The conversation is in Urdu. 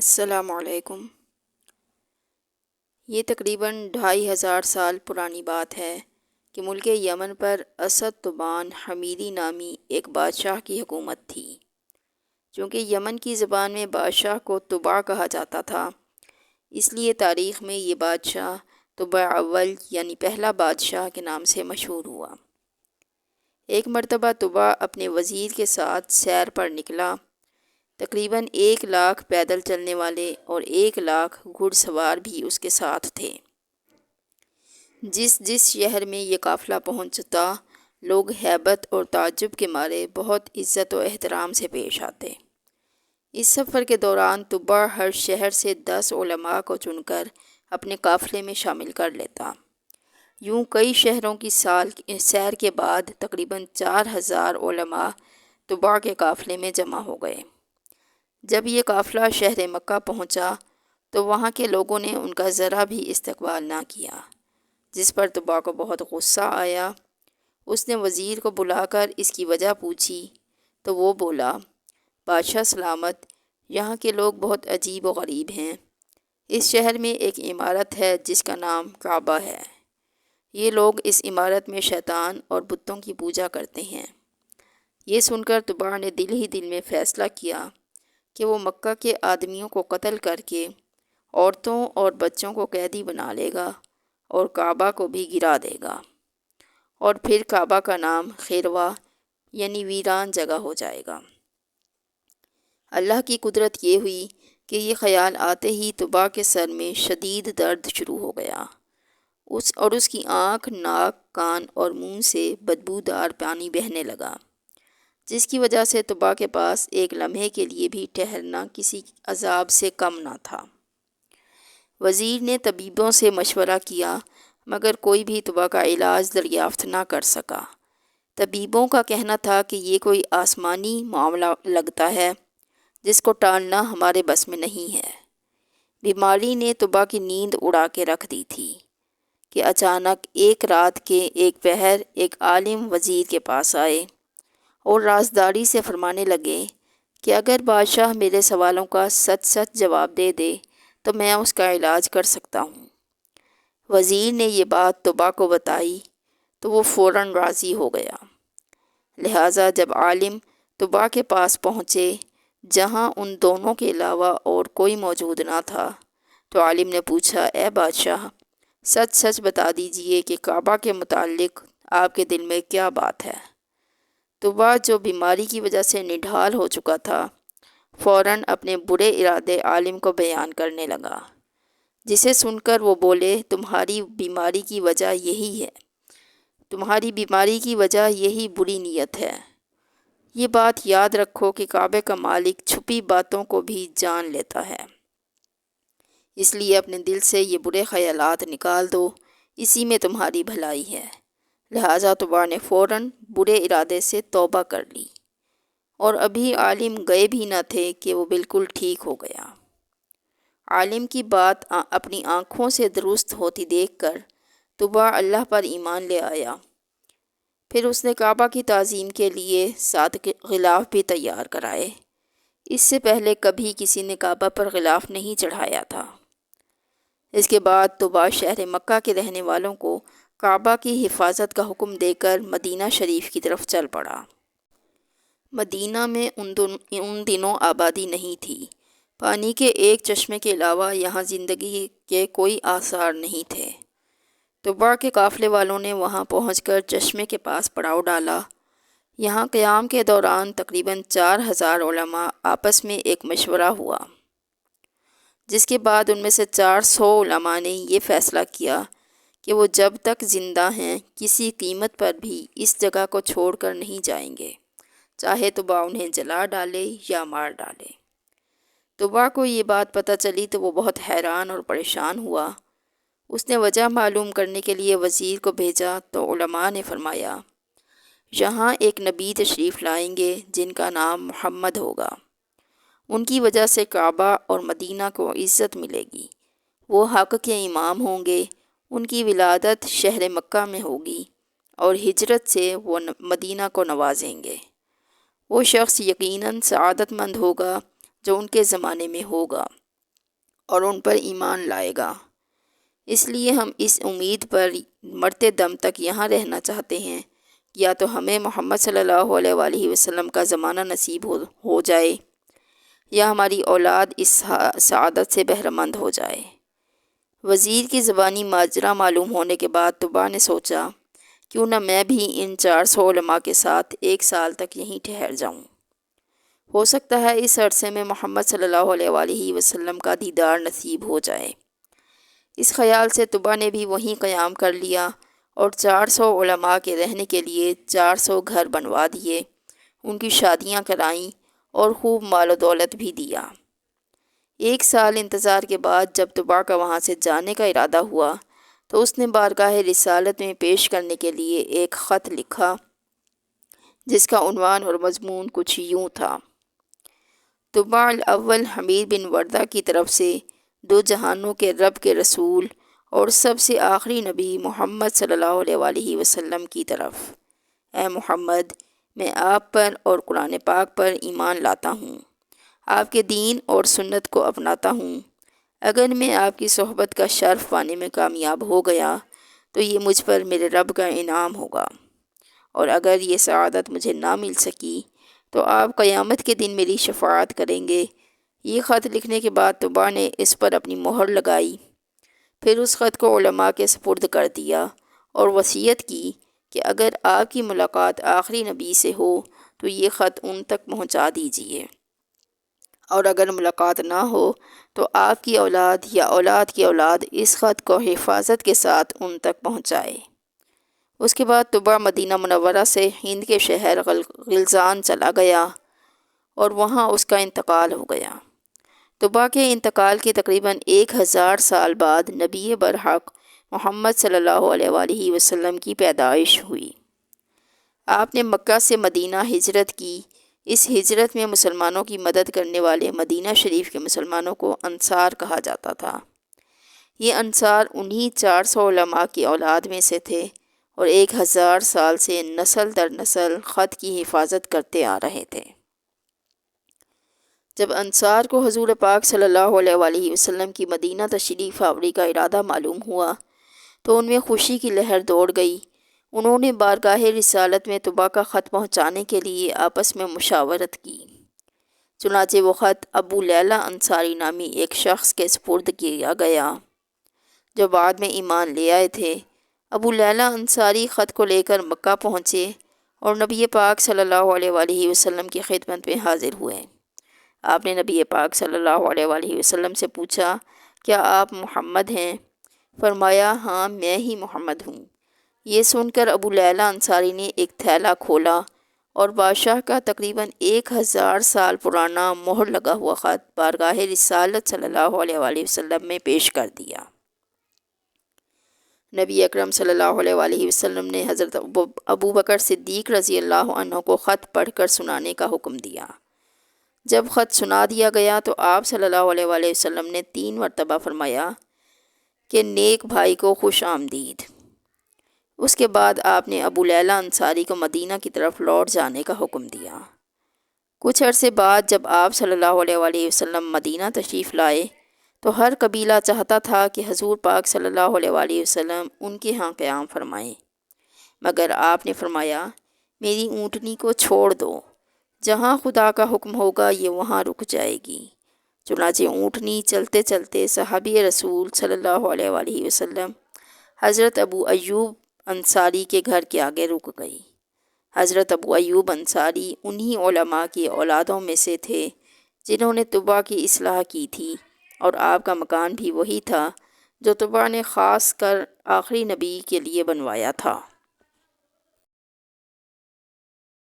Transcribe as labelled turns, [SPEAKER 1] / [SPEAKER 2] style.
[SPEAKER 1] السلام علیکم۔ یہ تقریباً 2500 سال پرانی بات ہے کہ ملک یمن پر اسد طبان حمیدی نامی ایک بادشاہ کی حکومت تھی۔ چونکہ یمن کی زبان میں بادشاہ کو طبع کہا جاتا تھا، اس لیے تاریخ میں یہ بادشاہ طبع اول یعنی پہلا بادشاہ کے نام سے مشہور ہوا۔ ایک مرتبہ طبع اپنے وزیر کے ساتھ سیر پر نکلا۔ تقریباً 1 لاکھ پیدل چلنے والے اور 1 لاکھ گھڑ سوار بھی اس کے ساتھ تھے۔ جس شہر میں یہ قافلہ پہنچتا، لوگ ہیبت اور تعجب کے مارے بہت عزت و احترام سے پیش آتے۔ اس سفر کے دوران طبع ہر شہر سے 10 علماء کو چن کر اپنے قافلے میں شامل کر لیتا۔ یوں کئی شہروں کی سیر کے بعد تقریباً 4000 علماء طبع کے قافلے میں جمع ہو گئے۔ جب یہ قافلہ شہر مکہ پہنچا تو وہاں کے لوگوں نے ان کا ذرا بھی استقبال نہ کیا، جس پر طبع کو بہت غصہ آیا۔ اس نے وزیر کو بلا کر اس کی وجہ پوچھی تو وہ بولا، بادشاہ سلامت، یہاں کے لوگ بہت عجیب و غریب ہیں۔ اس شہر میں ایک عمارت ہے جس کا نام کعبہ ہے۔ یہ لوگ اس عمارت میں شیطان اور بتوں کی پوجا کرتے ہیں۔ یہ سن کر طبع نے دل ہی دل میں فیصلہ کیا کہ وہ مکہ کے آدمیوں کو قتل کر کے عورتوں اور بچوں کو قیدی بنا لے گا اور کعبہ کو بھی گرا دے گا، اور پھر کعبہ کا نام خیروا یعنی ویران جگہ ہو جائے گا۔ اللہ کی قدرت یہ ہوئی کہ یہ خیال آتے ہی طبع کے سر میں شدید درد شروع ہو گیا، اس کی آنکھ، ناک، کان اور منہ سے بدبودار پانی بہنے لگا، جس کی وجہ سے طبع کے پاس ایک لمحے کے لیے بھی ٹھہرنا کسی عذاب سے کم نہ تھا۔ وزیر نے طبیبوں سے مشورہ کیا مگر کوئی بھی طبع کا علاج دریافت نہ کر سکا۔ طبیبوں کا کہنا تھا کہ یہ کوئی آسمانی معاملہ لگتا ہے جس کو ٹالنا ہمارے بس میں نہیں ہے۔ بیماری نے طبع کی نیند اڑا کے رکھ دی تھی کہ اچانک ایک رات کے ایک پہر ایک عالم وزیر کے پاس آئے اور رازداری سے فرمانے لگے کہ اگر بادشاہ میرے سوالوں کا سچ جواب دے دے تو میں اس کا علاج کر سکتا ہوں۔ وزیر نے یہ بات طبع کو بتائی تو وہ فوراً راضی ہو گیا۔ لہٰذا جب عالم طبع کے پاس پہنچے جہاں ان دونوں کے علاوہ اور کوئی موجود نہ تھا، تو عالم نے پوچھا، اے بادشاہ، سچ بتا دیجئے کہ کعبہ کے متعلق آپ کے دل میں کیا بات ہے؟ طبع جو بیماری کی وجہ سے نڈھال ہو چکا تھا، فوراً اپنے برے ارادے عالم کو بیان کرنے لگا، جسے سن کر وہ بولے، تمہاری بیماری کی وجہ یہی بری نیت ہے۔ یہ بات یاد رکھو کہ کعبے کا مالک چھپی باتوں کو بھی جان لیتا ہے، اس لیے اپنے دل سے یہ برے خیالات نکال دو، اسی میں تمہاری بھلائی ہے۔ لہٰذا طبع نے فوراً برے ارادے سے توبہ کر لی، اور ابھی عالم گئے بھی نہ تھے کہ وہ بالکل ٹھیک ہو گیا۔ عالم کی بات اپنی آنکھوں سے درست ہوتی دیکھ کر طبع اللہ پر ایمان لے آیا۔ پھر اس نے کعبہ کی تعظیم کے لیے 7 غلاف بھی تیار کرائے۔ اس سے پہلے کبھی کسی نے کعبہ پر غلاف نہیں چڑھایا تھا۔ اس کے بعد طبع شہر مکہ کے رہنے والوں کو کعبہ کی حفاظت کا حکم دے کر مدینہ شریف کی طرف چل پڑا۔ مدینہ میں ان دنوں آبادی نہیں تھی۔ پانی کے ایک چشمے کے علاوہ یہاں زندگی کے کوئی آثار نہیں تھے۔ طبع کے قافلے والوں نے وہاں پہنچ کر چشمے کے پاس پڑاؤ ڈالا۔ یہاں قیام کے دوران تقریباً 4000 علماء آپس میں ایک مشورہ ہوا، جس کے بعد ان میں سے 400 علماء نے یہ فیصلہ کیا کہ وہ جب تک زندہ ہیں کسی قیمت پر بھی اس جگہ کو چھوڑ کر نہیں جائیں گے، چاہے طبع انہیں جلا ڈالے یا مار ڈالے۔ طبع کو یہ بات پتہ چلی تو وہ بہت حیران اور پریشان ہوا۔ اس نے وجہ معلوم کرنے کے لیے وزیر کو بھیجا تو علماء نے فرمایا، یہاں ایک نبی تشریف لائیں گے جن کا نام محمد ہوگا۔ ان کی وجہ سے کعبہ اور مدینہ کو عزت ملے گی۔ وہ حق کے امام ہوں گے۔ ان کی ولادت شہر مکہ میں ہوگی اور ہجرت سے وہ مدینہ کو نوازیں گے۔ وہ شخص یقیناً سعادت مند ہوگا جو ان کے زمانے میں ہوگا۔ اور ان پر ایمان لائے گا۔ اس لیے ہم اس امید پر مرتے دم تک یہاں رہنا چاہتے ہیں، یا تو ہمیں محمد صلی اللہ علیہ وآلہ وسلم کا زمانہ نصیب ہو جائے، یا ہماری اولاد اس سعادت سے بہرہ مند ہو جائے۔ وزیر کی زبانی ماجرا معلوم ہونے کے بعد طباء نے سوچا، کیوں نہ میں بھی ان 400 علماء کے ساتھ 1 سال تک یہیں ٹھہر جاؤں۔ ہو سکتا ہے اس عرصے میں محمد صلی اللہ علیہ وآلہ وسلم کا دیدار نصیب ہو جائے۔ اس خیال سے طباء نے بھی وہیں قیام کر لیا اور 400 علماء کے رہنے کے لیے 400 گھر بنوا دیے، ان کی شادیاں کرائیں اور خوب مال و دولت بھی دیا۔ 1 سال انتظار کے بعد جب طباء کا وہاں سے جانے کا ارادہ ہوا تو اس نے بارگاہ رسالت میں پیش کرنے کے لیے ایک خط لکھا، جس کا عنوان اور مضمون کچھ یوں تھا: طباء الاول حمید بن وردہ کی طرف سے 2 جہانوں کے رب کے رسول اور سب سے آخری نبی محمد صلی اللہ علیہ وآلہ وسلم کی طرف۔ اے محمد، میں آپ پر اور قرآن پاک پر ایمان لاتا ہوں، آپ کے دین اور سنت کو اپناتا ہوں۔ اگر میں آپ کی صحبت کا شرف پانے میں کامیاب ہو گیا تو یہ مجھ پر میرے رب کا انعام ہوگا، اور اگر یہ سعادت مجھے نہ مل سکی تو آپ قیامت کے دن میری شفاعت کریں گے۔ یہ خط لکھنے کے بعد طباء نے اس پر اپنی مہر لگائی، پھر اس خط کو علماء کے سپرد کر دیا اور وصیت کی کہ اگر آپ کی ملاقات آخری نبی سے ہو تو یہ خط ان تک پہنچا دیجیے، اور اگر ملاقات نہ ہو تو آپ کی اولاد یا اولاد کی اولاد اس خط کو حفاظت کے ساتھ ان تک پہنچائے۔ اس کے بعد طباء مدینہ منورہ سے ہند کے شہر غلزان چلا گیا اور وہاں اس کا انتقال ہو گیا۔ طباء کے انتقال کے تقریباً 1000 سال بعد نبی برحق محمد صلی اللہ علیہ وآلہ وسلم کی پیدائش ہوئی۔ آپ نے مکہ سے مدینہ ہجرت کی۔ اس ہجرت میں مسلمانوں کی مدد کرنے والے مدینہ شریف کے مسلمانوں کو انصار کہا جاتا تھا۔ یہ انصار انہی 400 علماء کی اولاد میں سے تھے اور 1000 سال سے نسل در نسل خط کی حفاظت کرتے آ رہے تھے۔ جب انصار کو حضور پاک صلی اللہ علیہ وآلہ وسلم کی مدینہ تشریف آوری کا ارادہ معلوم ہوا تو ان میں خوشی کی لہر دوڑ گئی۔ انہوں نے بارگاہ رسالت میں طباء کا خط پہنچانے کے لیے آپس میں مشاورت کی۔ چنانچہ وہ خط ابو لیلہ انصاری نامی ایک شخص کے سپرد کیا گیا جو بعد میں ایمان لے آئے تھے۔ ابو لیلہ انصاری خط کو لے کر مکہ پہنچے اور نبی پاک صلی اللہ علیہ وآلہ وسلم کی خدمت میں حاضر ہوئے۔ آپ نے نبی پاک صلی اللہ علیہ وآلہ وسلم سے پوچھا، کیا آپ محمد ہیں؟ فرمایا، ہاں میں ہی محمد ہوں۔ یہ سن کر ابو لیلہ انصاری نے ایک تھیلا کھولا اور بادشاہ کا تقریباً 1000 سال پرانا مہر لگا ہوا خط بارگاہ رسالت صلی اللہ علیہ وآلہ وسلم میں پیش کر دیا۔ نبی اکرم صلی اللہ علیہ وآلہ وسلم نے حضرت ابو بکر صدیق رضی اللہ عنہ کو خط پڑھ کر سنانے کا حکم دیا۔ جب خط سنا دیا گیا تو آپ صلی اللہ علیہ وآلہ وسلم نے 3 مرتبہ فرمایا کہ نیک بھائی کو خوش آمدید۔ اس کے بعد آپ نے ابو لیلہ انصاری کو مدینہ کی طرف لوٹ جانے کا حکم دیا۔ کچھ عرصے بعد جب آپ صلی اللہ علیہ وآلہ وسلم مدینہ تشریف لائے تو ہر قبیلہ چاہتا تھا کہ حضور پاک صلی اللہ علیہ وآلہ وسلم ان کے ہاں قیام فرمائیں، مگر آپ نے فرمایا، میری اونٹنی کو چھوڑ دو، جہاں خدا کا حکم ہوگا یہ وہاں رک جائے گی۔ چنانچہ اونٹنی چلتے چلتے صحابی رسول صلی اللہ علیہ وآلہ وسلم حضرت ابو ایوب انصاری کے گھر کے آگے رک گئی۔ حضرت ابو ایوب انصاری انہی علماء کی اولادوں میں سے تھے جنہوں نے طباء کی اصلاح کی تھی، اور آپ کا مکان بھی وہی تھا جو طباء نے خاص کر آخری نبی کے لیے بنوایا تھا۔